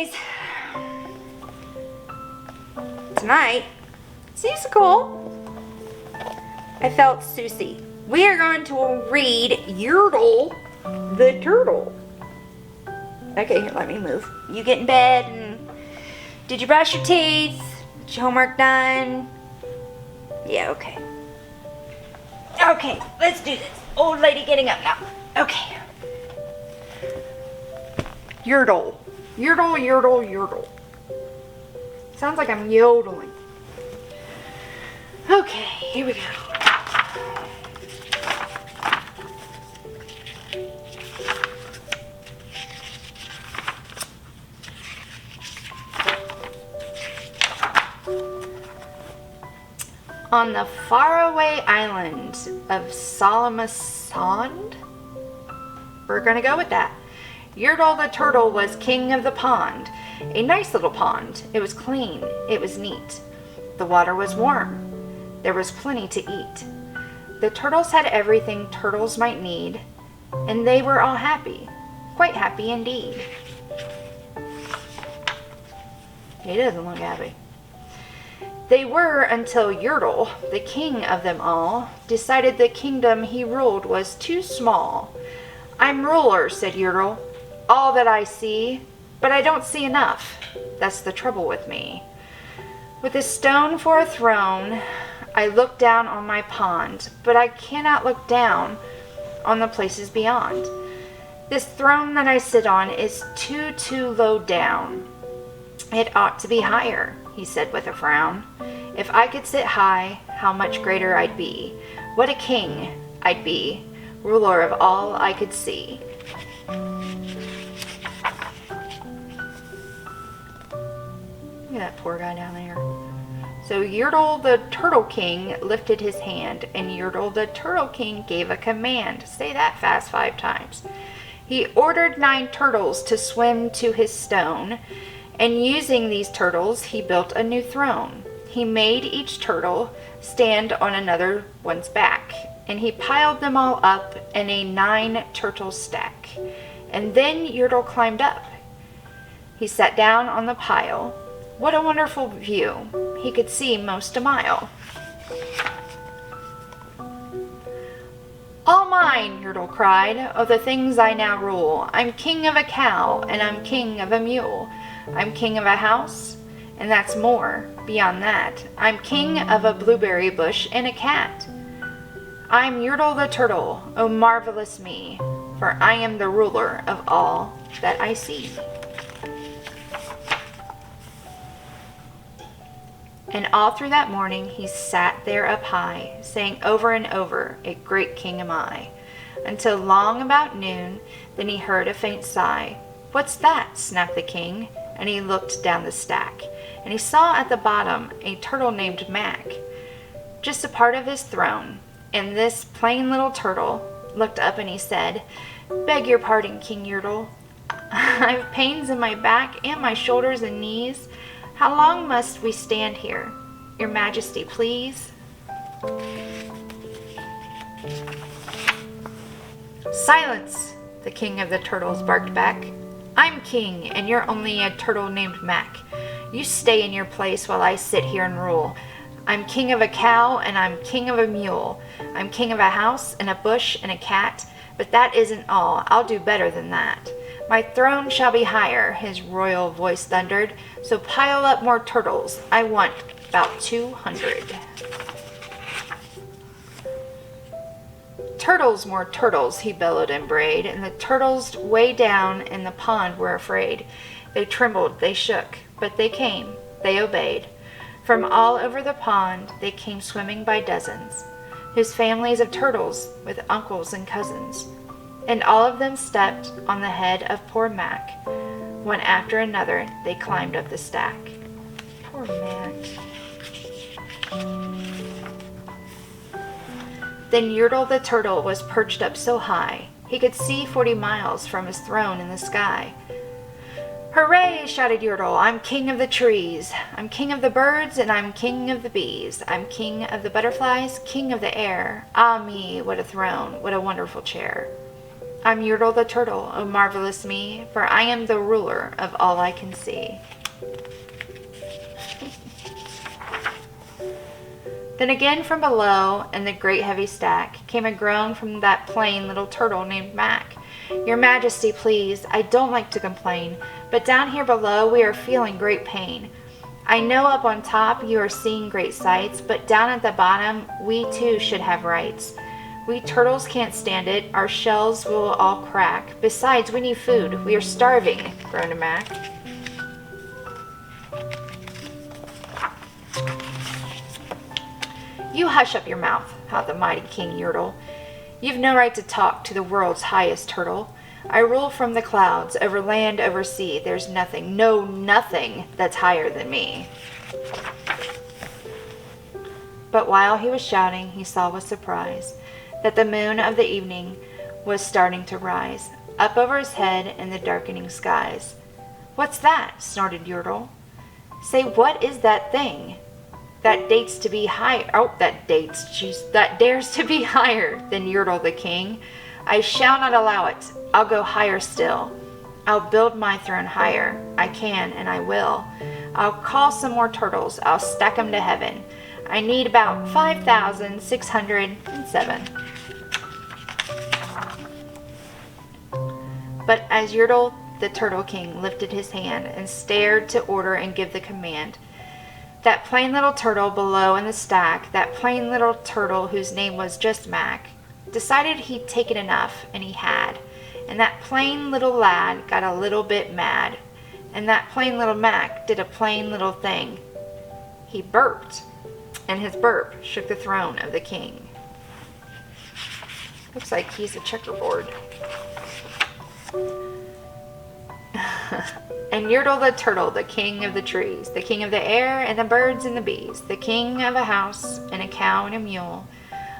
Anyways, tonight, Seussical, I felt Seussy. We are going to read Yertle the Turtle. Okay, here, let me move. You get in bed and did you brush your teeth? Is your homework done? Yeah, okay. Okay, let's do this. Old lady getting up now. Okay. Yertle. Yertle, yertle, yertle. Sounds like I'm yodeling. Okay, here we go. On the faraway island of Solomon's, we're gonna go with that. Yertle the turtle was king of the pond. A nice little pond. It was clean. It was neat. The water was warm. There was plenty to eat. The turtles had everything turtles might need, and they were all happy. Quite happy indeed. He doesn't look happy. They were until Yertle, the king of them all, decided the kingdom he ruled was too small. I'm ruler, said Yertle, all that I see, but I don't see enough. That's the trouble with me. With a stone for a throne, I look down on my pond, but I cannot look down on the places beyond. This throne that I sit on is too low down. It ought to be higher, he said with a frown. If I could sit high, how much greater I'd be. What a king I'd be, ruler of all I could see. Look at that poor guy down there. So Yertle the Turtle King lifted his hand, and Yertle the Turtle King gave a command. Say that fast 5 times. He ordered 9 turtles to swim to his stone, and using these turtles, he built a new throne. He made each turtle stand on another one's back, and he piled them all up in a 9 turtle stack. And then Yertle climbed up. He sat down on the pile. What a wonderful view. He could see most a mile. All mine, Yertle cried, of the things I now rule. I'm king of a cow, and I'm king of a mule. I'm king of a house, and that's more beyond that. I'm king of a blueberry bush and a cat. I'm Yertle the Turtle, oh marvelous me, for I am the ruler of all that I see. And all through that morning he sat there up high, saying over and over, a great king am I, until long about noon. Then he heard a faint sigh. What's that? Snapped the king, and he looked down the stack, and he saw at the bottom a turtle named Mac, just a part of his throne. And this plain little turtle looked up and he said, beg your pardon, King Yertle. I've pains in my back and my shoulders and knees. How long must we stand here? Your Majesty, please. Silence, the king of the turtles barked back. I'm king, and you're only a turtle named Mac. You stay in your place while I sit here and rule. I'm king of a cow, and I'm king of a mule. I'm king of a house, and a bush, and a cat. But that isn't all. I'll do better than that. My throne shall be higher, his royal voice thundered. So pile up more turtles. I want about 200. Turtles, more turtles, he bellowed and brayed, and the turtles way down in the pond were afraid. They trembled, they shook, but they came, they obeyed. From all over the pond they came swimming by dozens, whose families of turtles with uncles and cousins. And all of them stepped on the head of poor Mac. One after another they climbed up the stack. Poor Mac. Then Yertle the Turtle was perched up so high he could see 40 miles from his throne in the sky. Hooray, shouted Yertle, I'm king of the trees. I'm king of the birds, and I'm king of the bees. I'm king of the butterflies, king of the air. Ah me, what a throne, what a wonderful chair. I'm Yertle the turtle, O marvelous me, for I am the ruler of all I can see. Then again from below, in the great heavy stack, came a groan from that plain little turtle named Mac. Your Majesty, please, I don't like to complain, but down here below we are feeling great pain. I know up on top you are seeing great sights, but down at the bottom we too should have rights. We turtles can't stand it, our shells will all crack. Besides, we need food, we are starving, groaned Mac. You hush up your mouth, howled the mighty King Yertle. You've no right to talk to the world's highest turtle. I rule from the clouds, over land, over sea. There's nothing, no nothing, that's higher than me. But while he was shouting, he saw with surprise that the moon of the evening was starting to rise, up over his head in the darkening skies. What's that? Snorted Yertle. Say, what is that thing? That dates to be higher. Oh, that dares to be higher than Yertle the king. I shall not allow it. I'll go higher still. I'll build my throne higher. I can and I will. I'll call some more turtles. I'll stack them to heaven. I need about 5,607. But as Yertle the Turtle King lifted his hand and stared to order and give the command, that plain little turtle below in the stack, that plain little turtle whose name was just Mac, decided he'd taken enough, and he had. And that plain little lad got a little bit mad. And that plain little Mac did a plain little thing. He burped, and his burp shook the throne of the king. Looks like he's a checkerboard. And Yertle the turtle, the king of the trees, the king of the air and the birds and the bees, the king of a house and a cow and a mule.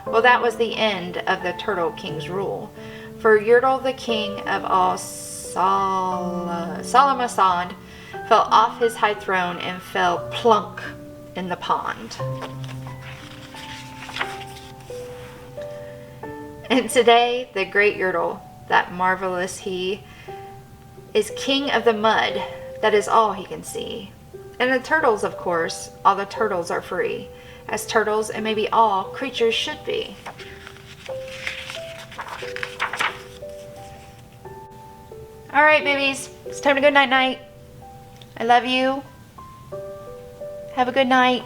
Well, that was the end of the Turtle King's rule. For Yertle, the king of all Salamasand, fell off his high throne and fell plunk in the pond. And today, the great Yertle, that marvelous he, is king of the mud. That is all he can see. And the turtles, of course, all the turtles are free, as turtles and maybe all creatures should be. All right, babies, it's time to go night-night. I love you. Have a good night.